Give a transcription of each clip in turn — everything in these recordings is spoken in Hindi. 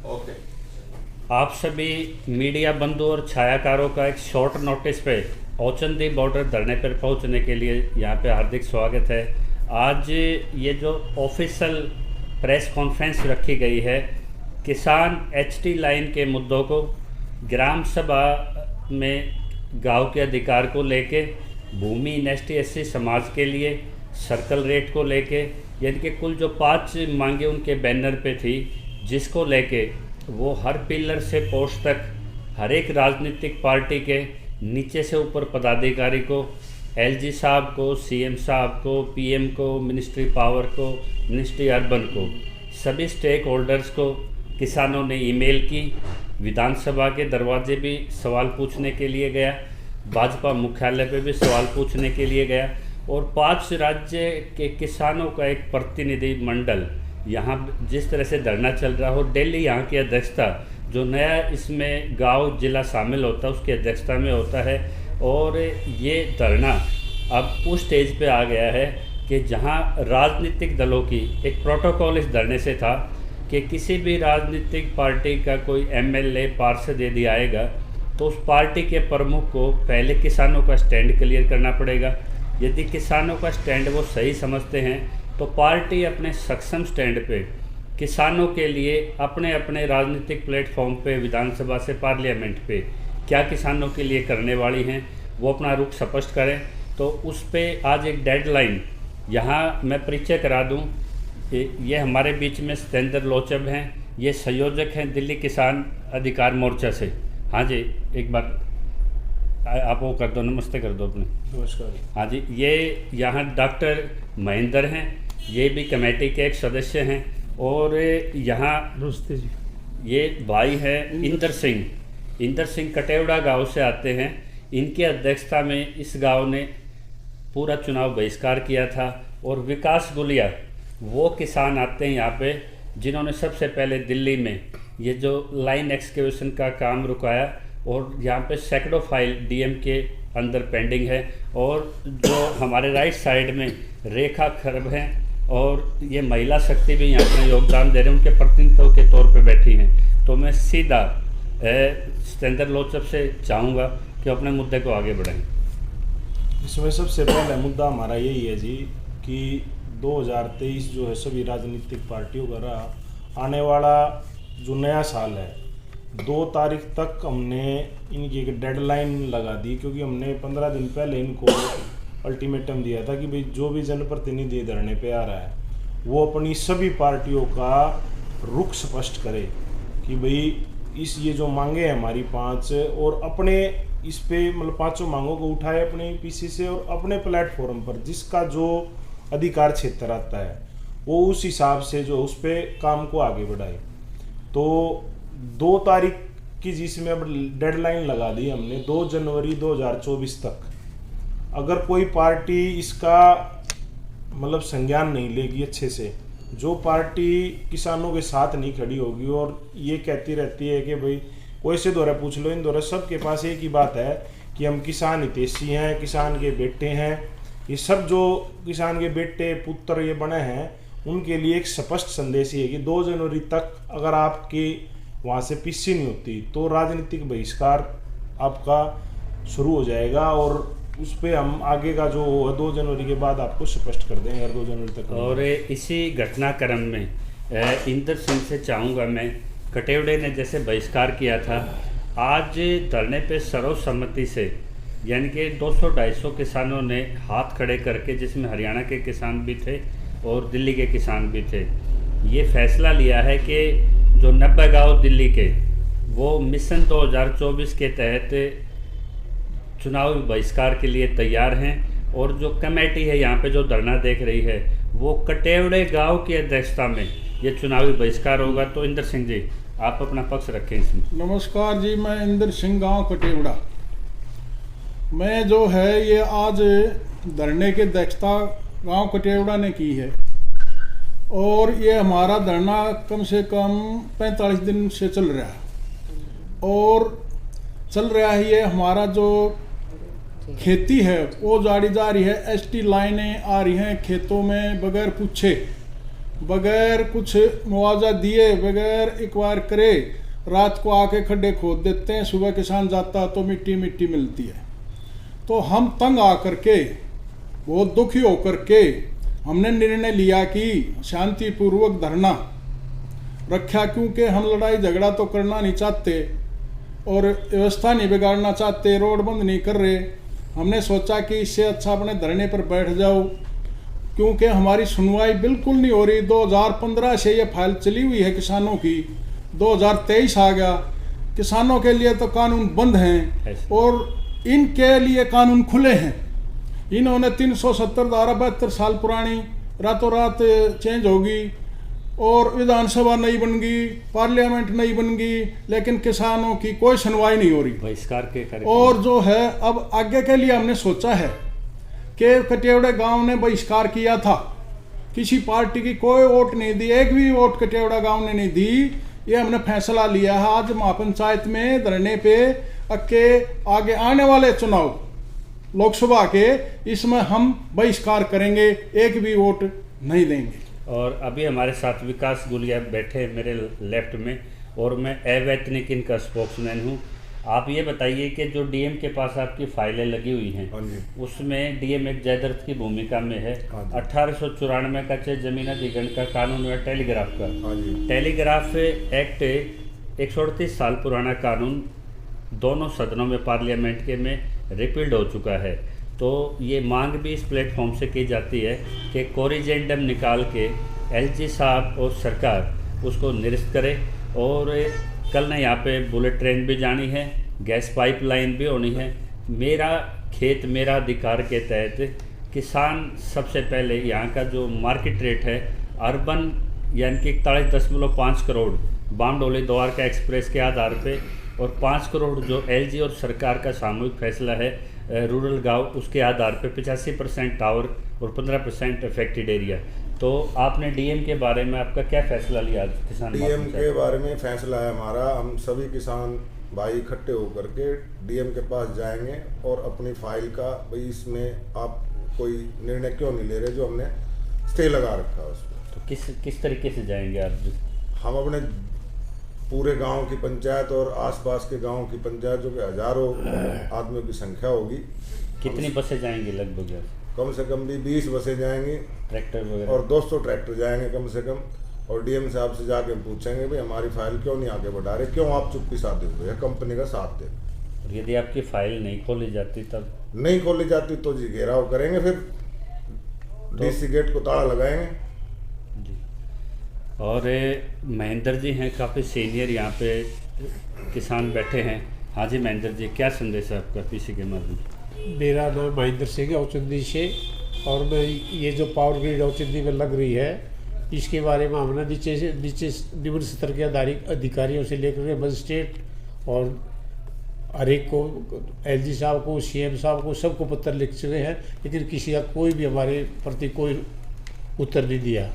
ओके। आप सभी मीडिया बंधु और छायाकारों का एक शॉर्ट नोटिस पे औचंदी बॉर्डर धरने पर पहुंचने के लिए यहाँ पे हार्दिक स्वागत है। आज ये जो ऑफिशियल प्रेस कॉन्फ्रेंस रखी गई है, किसान एचटी लाइन के मुद्दों को, ग्राम सभा में गांव के अधिकार को लेके, भूमि एसटी एससी समाज के लिए, सर्कल रेट को लेके, यानी कि कुल जो 5 मांगे उनके बैनर पे थी, जिसको लेके वो हर पिलर से पोस्ट तक हर एक राजनीतिक पार्टी के नीचे से ऊपर पदाधिकारी को, एलजी साहब को, सीएम साहब को, पीएम को, मिनिस्ट्री पावर को, मिनिस्ट्री अर्बन को, सभी स्टेक होल्डर्स को किसानों ने ईमेल की। विधानसभा के दरवाजे भी सवाल पूछने के लिए गया, भाजपा मुख्यालय पे भी सवाल पूछने के लिए गया, और 5 राज्य के किसानों का एक प्रतिनिधि मंडल यहाँ जिस तरह से धरना चल रहा हो, दिल्ली यहाँ की अध्यक्षता, जो नया इसमें गांव जिला शामिल होता है उसकी अध्यक्षता में होता है। और ये धरना अब उस स्टेज पे आ गया है कि जहाँ राजनीतिक दलों की एक प्रोटोकॉल इस धरने से था कि किसी भी राजनीतिक पार्टी का कोई एमएलए पार्षद यदि आएगा तो उस पार्टी के प्रमुख को पहले किसानों का स्टैंड क्लियर करना पड़ेगा। यदि किसानों का स्टैंड वो सही समझते हैं तो पार्टी अपने सक्षम स्टैंड पे किसानों के लिए अपने अपने राजनीतिक प्लेटफॉर्म पे, विधानसभा से पार्लियामेंट पे क्या किसानों के लिए करने वाली हैं, वो अपना रुख स्पष्ट करें। तो उस पे आज एक डेडलाइन यहाँ मैं परिचय करा दूँ। ये हमारे बीच में सतेंद्र लोचब हैं, ये संयोजक हैं दिल्ली किसान अधिकार मोर्चा से। हाँ जी, एक बार आप वो कर दो, नमस्ते कर दो अपने। नमस्कार। हाँ जी, ये यहाँ डॉक्टर महेंद्र हैं, ये भी कमेटी के एक सदस्य हैं। और यहाँ नमस्ते जी, ये भाई हैं इंदर सिंह कटेवड़ा गांव से आते हैं। इनकी अध्यक्षता में इस गांव ने पूरा चुनाव बहिष्कार किया था। और विकास गुलिया वो किसान आते हैं यहाँ पे जिन्होंने सबसे पहले दिल्ली में ये जो लाइन एक्सकेवेशन का काम रुकाया, और यहाँ पे सैकड़ों फाइल डीएम के अंदर पेंडिंग है। और जो हमारे राइट साइड में रेखा खरब हैं, और ये महिला शक्ति भी यहाँ अपना योगदान दे रहे हैं, उनके प्रतिनिधित्व के तौर पे बैठी हैं। तो मैं सीधा सतेंद्र लोचब से चाहूँगा कि अपने मुद्दे को आगे बढ़ाएं। इसमें सबसे पहला मुद्दा हमारा यही है जी कि 2023 जो है सभी राजनीतिक पार्टियों का रहा, आने वाला जो नया साल है 2 तारीख तक हमने इनकी एक डेडलाइन लगा दी, क्योंकि हमने 15 दिन पहले इनको अल्टीमेटम दिया था कि भाई जो भी जनप्रतिनिधि धरने पे आ रहा है वो अपनी सभी पार्टियों का रुख स्पष्ट करे कि भाई ये जो मांगे हैं हमारी 5, और अपने इस पे मतलब 5 मांगों को उठाए अपने पीसी से, और अपने प्लेटफॉर्म पर जिसका जो अधिकार क्षेत्र आता है वो उस हिसाब से जो उस पे काम को आगे बढ़ाए। तो 2 तारीख की जिसमें अब डेडलाइन लगा दी हमने 2 जनवरी 2024 तक, अगर कोई पार्टी इसका मतलब संज्ञान नहीं लेगी अच्छे से, जो पार्टी किसानों के साथ नहीं खड़ी होगी और ये कहती रहती है कि भाई कोई से दौरा पूछ लो, इन दौरा सबके पास एक ही बात है कि हम किसान हितैषी हैं, किसान के बेटे हैं, ये सब जो किसान के बेटे पुत्र ये बने हैं उनके लिए एक स्पष्ट संदेश ये है कि 2 जनवरी तक अगर आपकी वहाँ से पीसी नहीं होती तो राजनीतिक बहिष्कार आपका शुरू हो जाएगा, और उस पर हम आगे का जो 2 जनवरी के बाद आपको स्पष्ट कर देंगे अगर 2 जनवरी तक। और इसी घटनाक्रम में इंदर सिंह से चाहूँगा मैं, कटेवड़े ने जैसे बहिष्कार किया था, आज धरने पे सर्वसम्मति से यानी कि 200-250 किसानों ने हाथ खड़े करके, जिसमें हरियाणा के किसान भी थे और दिल्ली के किसान भी थे, ये फैसला लिया है कि जो 90 गाँव दिल्ली के वो मिशन 2024 के तहत चुनावी बहिष्कार के लिए तैयार हैं। और जो कमेटी है यहाँ पे जो धरना देख रही है वो कटेवड़े गांव की अध्यक्षता में ये चुनावी बहिष्कार होगा। तो इंदर सिंह जी आप अपना पक्ष रखें इसमें। नमस्कार जी, मैं इंदर सिंह गांव कटेवड़ा। मैं जो है ये आज धरने की अध्यक्षता गांव कटेवड़ा ने की है, और ये हमारा धरना कम से कम 45 दिन से चल रहा है, और चल रहा है। ये हमारा जो खेती है वो जारी जा रही है, एसटी लाइनें आ रही हैं खेतों में बगैर पूछे, बगैर कुछ मुआवजा दिए, बगैर एक बार करे, रात को आके खड्डे खोद देते हैं, सुबह किसान जाता तो मिट्टी मिट्टी मिलती है। तो हम तंग आकर के, बहुत दुखी होकर के हमने निर्णय लिया कि शांतिपूर्वक धरना रखा, क्योंकि हम लड़ाई झगड़ा तो करना नहीं चाहते और व्यवस्था नहीं बिगाड़ना चाहते, रोड बंद नहीं कर रहे। हमने सोचा कि इससे अच्छा अपने धरने पर बैठ जाओ, क्योंकि हमारी सुनवाई बिल्कुल नहीं हो रही। 2015 से ये फाइल चली हुई है किसानों की, 2023 आ गया, किसानों के लिए तो कानून बंद हैं और इनके लिए कानून खुले हैं। इन्होंने 370 धारा 72 साल पुरानी रातों रात चेंज होगी और विधानसभा नहीं बन गई, पार्लियामेंट नहीं बन गई, लेकिन किसानों की कोई सुनवाई नहीं हो रही। बहिष्कार के और जो है अब आगे के लिए हमने सोचा है कि कटेवड़ा गांव ने बहिष्कार किया था, किसी पार्टी की कोई वोट नहीं दी, एक भी वोट कटेवड़ा गांव ने नहीं दी। ये हमने फैसला लिया है आज महापंचायत में धरने पे के आगे आने वाले चुनाव लोकसभा के, इसमें हम बहिष्कार करेंगे, एक भी वोट नहीं देंगे। और अभी हमारे साथ विकास गुलिया बैठे हैं मेरे लेफ्ट में, और मैं अवैतनिक इनका स्पोक्समैन हूँ। आप ये बताइए कि जो डीएम के पास आपकी फाइलें लगी हुई हैं, उसमें डीएम एक जयदर्थ की भूमिका में है। 1894 का चाहे जमीन अधिग्रहण का कानून है, टेलीग्राफ का टेलीग्राफ एक्ट 138 साल पुराना कानून दोनों सदनों में पार्लियामेंट के में रिपील्ड हो चुका है। तो ये मांग भी इस प्लेटफॉर्म से की जाती है कि कोरिजेंडम निकाल के एलजी साहब और सरकार उसको निरस्त करे। और कल ना यहाँ पे बुलेट ट्रेन भी जानी है, गैस पाइपलाइन भी होनी है। मेरा खेत मेरा अधिकार के तहत किसान सबसे पहले यहाँ का जो मार्केट रेट है अर्बन यानी कि 41.5 करोड़ बामडोली द्वारका एक्सप्रेस के आधार पे, और 5 करोड़ जो एलजी और सरकार का सामूहिक फैसला है रूरल गांव, उसके आधार पे 85% टावर और 15% अफेक्टेड एरिया। तो आपने डीएम के बारे में आपका क्या फैसला लिया किसान? डीएम के बारे में फैसला है हमारा, हम सभी किसान भाई इकट्ठे होकर के डीएम के पास जाएंगे और अपनी फाइल का, भाई इसमें आप कोई निर्णय क्यों नहीं ले रहे, जो हमने स्टे लगा रखा है उसमें। तो किस तरीके से जाएंगे आप? हम अपने पूरे गांव की पंचायत और आसपास के गांव की पंचायत, जो कि हजारों आदमियों की संख्या होगी। कितनी बसें जाएंगी लगभग? कम से कम भी 20 बसें जाएंगी, ट्रैक्टर वगैरह, और 200 ट्रैक्टर जाएंगे कम से कम। और डीएम साहब से जाके पूछेंगे भाई हमारी फाइल क्यों नहीं आगे बढ़ा रहे, क्यों आप चुप्पी साधे हुए हैं, कंपनी का साथ दे। और यदि आपकी फाइल नहीं खोली जाती तब? नहीं खोली जाती तो जी घेराव करेंगे, फिर डीसी गेट को ताला लगाएंगे जी। और महेंद्र जी हैं, काफ़ी सीनियर यहाँ पे किसान बैठे हैं। हाँ जी महेंद्र जी, क्या संदेश है आपका पीसी के माध्यम से? मेरा नाम महेंद्र सिंह है औचंदी से, और मैं ये जो पावर ग्रिड औचंदी में लग रही है इसके बारे में हमने नीचे निम्न स्तर के अधिकारियों से लेकर मजिस्ट्रेट और हर एक को, एलजी साहब को, सीएम साहब को, सबको पत्र लिख चुके हैं, लेकिन किसी का कोई भी हमारे प्रति कोई उत्तर नहीं दिया।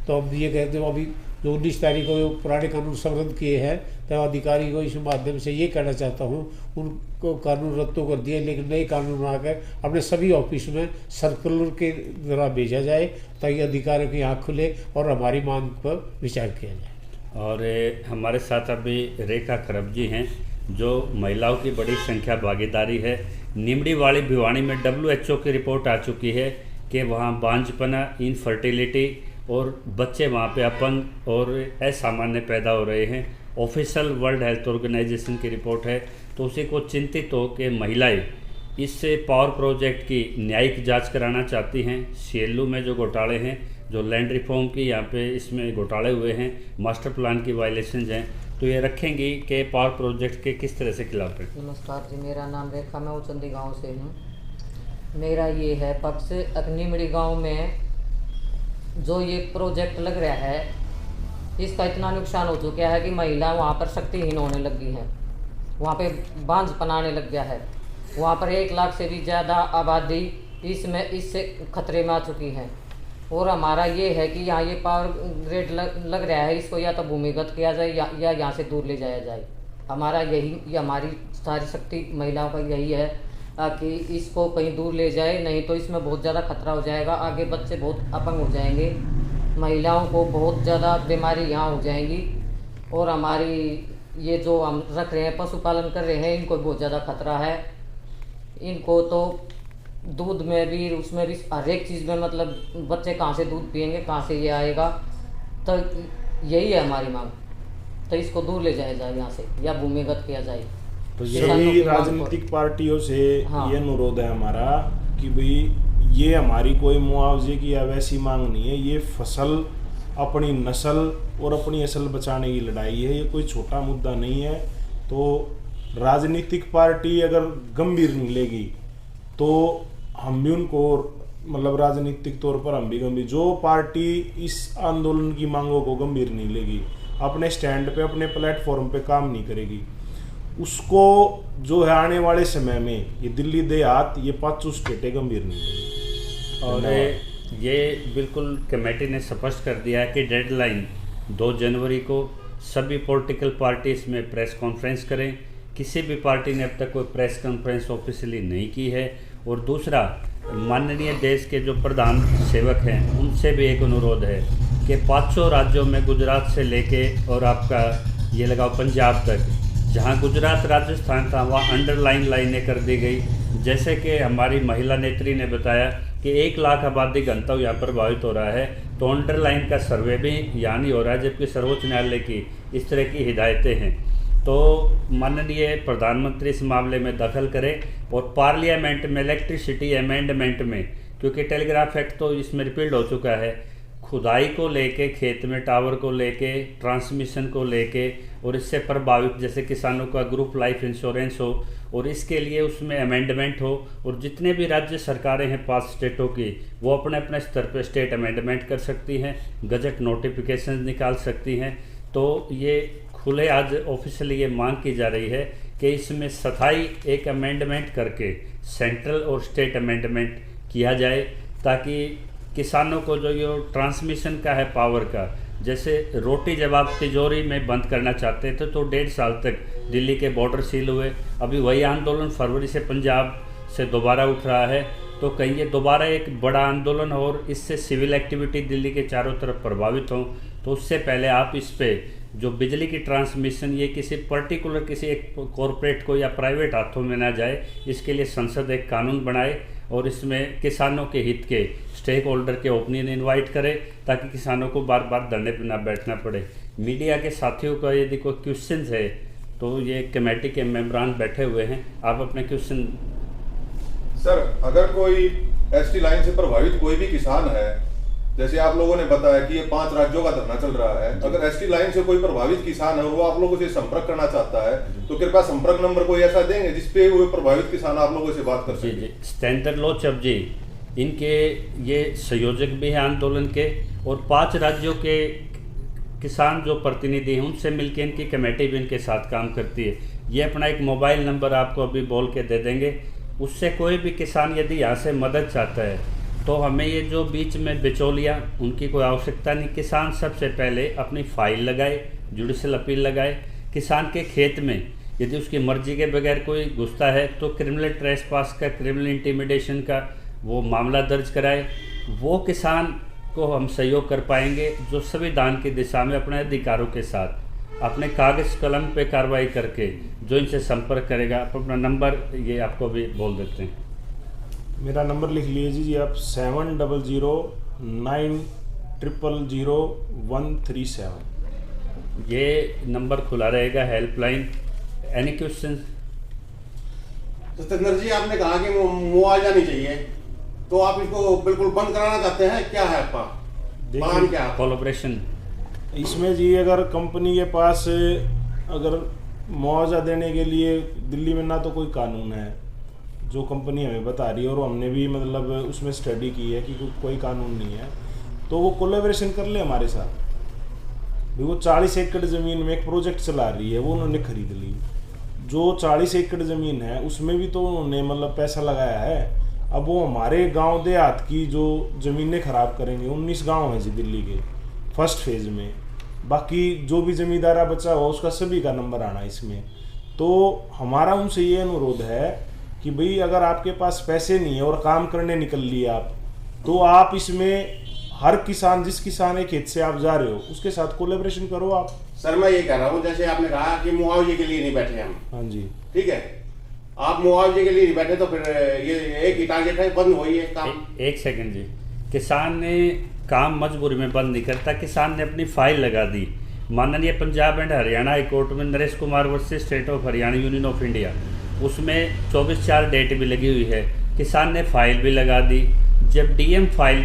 तो अब ये कहते हो अभी जो 19 तारीख को पुराने कानून संरद्द किए हैं, तो अधिकारी को इस माध्यम से ये कहना चाहता हूँ उनको कानून रद्द तो कर दिए, लेकिन नए कानून बनाकर अपने सभी ऑफिस में सर्कुलर के द्वारा भेजा जाए ताकि अधिकारियों की आँख खुले और हमारी मांग पर विचार किया जाए। और हमारे साथ अभी रेखा खरब जी हैं, जो महिलाओं की बड़ी संख्या भागीदारी है। निमड़ीवाड़ी भिवानी में WHO की रिपोर्ट आ चुकी है कि वहाँ बांझपना, इनफर्टिलिटी और बच्चे वहाँ पे अपंग और असामान्य पैदा हो रहे हैं। ऑफिशियल वर्ल्ड हेल्थ ऑर्गेनाइजेशन की रिपोर्ट है। तो उसी को चिंतित हो कि महिलाएं इस पावर प्रोजेक्ट की न्यायिक जांच कराना चाहती हैं। सीएलयू में जो घोटाले हैं, जो लैंड रिफॉर्म की यहाँ पे इसमें घोटाले हुए हैं, मास्टर प्लान की वायलेशंस हैं, तो ये रखेंगी कि पावर प्रोजेक्ट के किस तरह से खिलाफ है। नमस्कार जी, मेरा नाम रेखा, मैं उचंदी गांव से हूँ। मेरा ये है पक्ष अग्निमड़ी गांव में जो ये प्रोजेक्ट लग रहा है, इसका इतना नुकसान हो चुका है कि महिला वहाँ पर शक्तिहीन होने लगी हैं, वहाँ पे बांझ पनाने लग गया है। वहाँ पर 1 लाख से भी ज़्यादा आबादी इससे खतरे में आ चुकी है। और हमारा ये है कि यहाँ ये पावर ग्रिड लग रहा है, इसको या तो भूमिगत किया जाए या यहाँ से दूर ले जाया जाए। हमारा यही, हमारी सारी शक्ति महिलाओं का यही है कि इसको कहीं दूर ले जाए, नहीं तो इसमें बहुत ज़्यादा खतरा हो जाएगा। आगे बच्चे बहुत अपंग हो जाएंगे महिलाओं को बहुत ज़्यादा बीमारी यहाँ हो जाएंगी। और हमारी ये जो हम रख रहे हैं, पशुपालन कर रहे हैं, इनको बहुत ज़्यादा खतरा है। इनको तो दूध में भी, उसमें भी, हर एक चीज़ में, मतलब बच्चे कहाँ से दूध पिएंगे, कहाँ से ये आएगा। तो यही है हमारी मांग, तो इसको दूर ले जाया जाए यहाँ से या भूमिगत किया जाए। तो सभी राजनीतिक पार्टियों से ये अनुरोध है हमारा कि भाई ये हमारी कोई मुआवजे की या वैसी मांग नहीं है, ये फसल, अपनी नस्ल और अपनी असल बचाने की लड़ाई है। ये कोई छोटा मुद्दा नहीं है। तो राजनीतिक पार्टी अगर गंभीर नहीं लेगी तो हम भी उनको, मतलब राजनीतिक तौर पर हम भी गंभीर, जो पार्टी इस आंदोलन की मांगों को गंभीर नहीं लेगी, अपने स्टैंड पे, अपने प्लेटफॉर्म पे काम नहीं करेगी, उसको जो है आने वाले समय में ये दिल्ली देहात, ये 5 स्टेटें गंभीर नहीं लेगी। और ये बिल्कुल कमेटी ने स्पष्ट कर दिया है कि डेडलाइन 2 जनवरी को सभी पॉलिटिकल पार्टीज में प्रेस कॉन्फ्रेंस करें। किसी भी पार्टी ने अब तक कोई प्रेस कॉन्फ्रेंस ऑफिशियली नहीं की है। और दूसरा, माननीय देश के जो प्रधान सेवक हैं उनसे भी एक अनुरोध है कि 5 राज्यों में, गुजरात से लेके और आपका ये लगाओ पंजाब तक, जहाँ गुजरात राजस्थान था वहाँ अंडरलाइन लाइनें कर दी गई। जैसे कि हमारी महिला नेत्री ने बताया कि 1 लाख आबादी घनत्व यहाँ प्रभावित हो रहा है, तो अंडरलाइन का सर्वे भी यहाँ नहीं हो रहा है, जबकि सर्वोच्च न्यायालय की इस तरह की हिदायतें हैं। तो माननीय प्रधानमंत्री इस मामले में दखल करें और पार्लियामेंट में इलेक्ट्रिसिटी अमेंडमेंट में, क्योंकि टेलीग्राफ एक्ट तो इसमें रिपील्ड हो चुका है, खुदाई को लेके, खेत में टावर को लेके, ट्रांसमिशन को लेके और इससे प्रभावित जैसे किसानों का ग्रुप लाइफ इंश्योरेंस हो, और इसके लिए उसमें अमेंडमेंट हो। और जितने भी राज्य सरकारें हैं 5 स्टेटों की, वो अपने अपने स्तर पर स्टेट अमेंडमेंट कर सकती हैं, गजट नोटिफिकेशन निकाल सकती हैं। तो ये खुले आज ऑफिशियली ये मांग की जा रही है कि इसमें स्थायी एक अमेंडमेंट करके सेंट्रल और स्टेट अमेंडमेंट किया जाए, ताकि किसानों को जो ये ट्रांसमिशन का है पावर का, जैसे रोटी जब आप तिजोरी में बंद करना चाहते थे तो 1.5 साल तक दिल्ली के बॉर्डर सील हुए, अभी वही आंदोलन फरवरी से पंजाब से दोबारा उठ रहा है। तो कहीं ये दोबारा एक बड़ा आंदोलन हो और इससे सिविल एक्टिविटी दिल्ली के चारों तरफ प्रभावित हो, तो उससे पहले आप इस पे जो बिजली की ट्रांसमिशन ये किसी पर्टिकुलर, किसी एक कॉरपोरेट को या प्राइवेट हाथों में ना जाए, इसके लिए संसद एक कानून बनाए और इसमें किसानों के हित के स्टेक होल्डर के ओपिनियन इनवाइट करे, ताकि किसानों को बार बार धरने पर ना बैठना पड़े। मीडिया के साथियों का यदि कोई क्वेश्चन है तो ये कमेटी के मेंबरान बैठे हुए हैं, आप अपने क्वेश्चन। सर, अगर कोई एसटी लाइन से प्रभावित कोई भी किसान है, जैसे आप लोगों ने बताया कि ये 5 राज्यों का धरना चल रहा है, अगर एसटी लाइन से कोई प्रभावित किसान है और वो आप लोगों से संपर्क करना चाहता है, तो कृपया संपर्क नंबर कोई ऐसा देंगे जिसपे वो प्रभावित किसान आप लोगों से बात कर सके। जी, सतेंद्र लोचब जी, इनके ये संयोजक भी हैं आंदोलन के, और 5 राज्यों के किसान जो प्रतिनिधि हैं उनसे मिलकर इनकी कमेटी भी इनके साथ काम करती है। ये अपना एक मोबाइल नंबर आपको अभी बोल के दे देंगे, उससे कोई भी किसान यदि यहाँ से मदद चाहता है तो हमें ये जो बीच में बिचौलिया, उनकी कोई आवश्यकता नहीं। किसान सबसे पहले अपनी फाइल लगाए, जुडिशल अपील लगाए। किसान के खेत में यदि उसकी मर्जी के बगैर कोई घुसता है तो क्रिमिनल ट्रेसपास का, क्रिमिनल इंटिमिडेशन का वो मामला दर्ज कराए। वो किसान को हम सहयोग कर पाएंगे जो संविधान की दिशा में अपने अधिकारों के साथ अपने कागज़ कलम पे कार्रवाई करके जो इनसे संपर्क करेगा। आप अपना नंबर ये आपको भी बोल देते हैं। मेरा नंबर लिख लीजिए जी आप, 7009000137। ये नंबर खुला रहेगा, helpline. Any question? Satendra ji, आपने कहा कि मुआवजा नहीं चाहिए, तो आप इसको बिल्कुल बंद कराना चाहते हैं, क्या है आपका प्लान, क्या है? कोलैबोरेशन इसमें जी, अगर कंपनी के पास अगर मुआवजा देने के लिए दिल्ली में ना तो कोई कानून है जो कंपनी हमें बता रही है, और हमने भी मतलब उसमें स्टडी की है कि कोई कानून नहीं है, तो वो कोलैबोरेशन कर ले हमारे साथ। वो 40 एकड़ ज़मीन में एक प्रोजेक्ट चला रही है, वो उन्होंने खरीद ली। जो 40 एकड़ ज़मीन है उसमें भी तो उन्होंने मतलब पैसा लगाया है। अब वो हमारे गांव देहात की जो ज़मीनें ख़राब करेंगे। 19 गांव हैं जी दिल्ली के फर्स्ट फेज़ में, बाकी जो भी ज़मींदारा बचा हुआ उसका सभी का नंबर आना इसमें। तो हमारा उनसे ये अनुरोध है कि भाई अगर आपके पास पैसे नहीं है और काम करने निकल लिए आप, तो आप इसमें हर किसान, जिस किसान के खेत से आप जा रहे हो उसके साथ कोलेब्रेशन करो आप। सर मैं ये कह रहा हूँ, जैसे आपने कहा कि मुआवजे के लिए नहीं बैठे हम, हाँ जी, ठीक है, आप मुआवजे के लिए नहीं बैठे तो फिर ये एक ही टारगेट है, बंद हो ये काम। एक सेकंड जी, किसान ने काम मजबूरी में बंद नहीं करता, किसान ने अपनी फाइल लगा दी माननीय Punjab and Haryana high court में, Naresh Kumar versus state of Haryana union of India, उसमें 24/4 डेट भी लगी हुई है, किसान ने फाइल भी लगा दी। जब डीएम फाइल